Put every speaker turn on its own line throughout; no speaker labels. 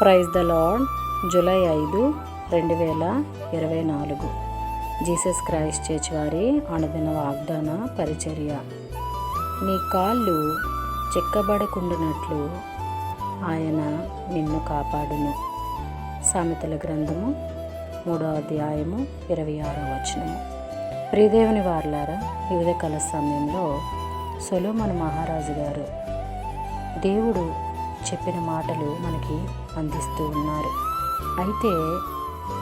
Praise the Lord. July 5, 2024 Jesus Christ church వారి అనుదిన వాగ్దాన పరిచర్య. నీ కాళ్ళు చెక్కబడకుండానట్లు ఆయన నిన్ను కాపాడును. సామెతల గ్రంథము 3వ అధ్యాయము 26వ వచనము. ప్రియదేవుని వారలారా, ఈ ఉదయకాల సమయంలో సొలొమోను మహారాజు గారు దేవుడు చెప్పిన మాటలు మనకి అందిస్తూ ఉన్నారు. అయితే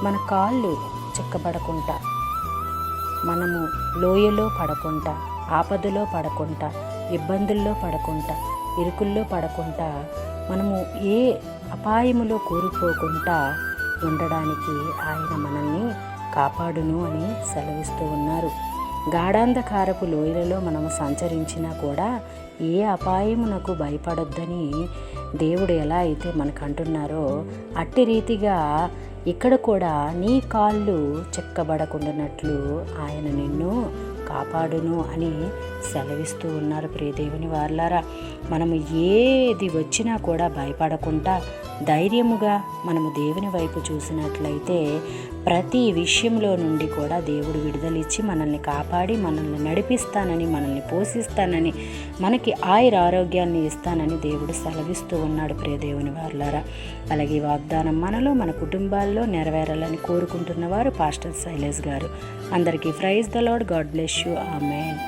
మన కాళ్ళు చిక్కబడకుండా, మనము లోయలో పడకుండా, ఆపదలో పడకుండా, ఇబ్బందుల్లో పడకుండా, ఇరుకుల్లో పడకుండా, మనము ఏ అపాయములో కూరుకుపోకుండా ఉండడానికి ఆయన మనల్ని కాపాడును అని సెలవిస్తూ ఉన్నారు. గాఢాంధకారపు లోయలలో మనము సంచరించినా కూడా ఏ అపాయమునకు భయపడొద్దని దేవుడు ఎలా అయితే మనకు అంటున్నారో అట్టి రీతిగా ఇక్కడ కూడా నీ కాళ్ళు చెక్కబడకుండానట్లు ఆయన నిన్ను కాపాడును అని సెలవిస్తూ ఉన్నారు. ప్రియదేవుని వారలారా, మనము ఏది వచ్చినా కూడా భయపడకుండా ధైర్యముగా మనము దేవుని వైపు చూసినట్లయితే ప్రతి విషయంలో నుండి కూడా దేవుడు విడుదలిచ్చి మనల్ని కాపాడి మనల్ని నడిపిస్తానని, మనల్ని పోషిస్తానని, మనకి ఆరోగ్యాన్ని ఇస్తానని దేవుడు సెలవిస్తూ ఉన్నాడు. ప్రియదేవుని వారలారా, అలాగే వాగ్దానం మనలో, మన కుటుంబాల్లో నెరవేరాలని కోరుకుంటున్నవారు పాస్టర్ శైలేష్ గారు. అందరికీ praise the Lord. God bless you. Amen.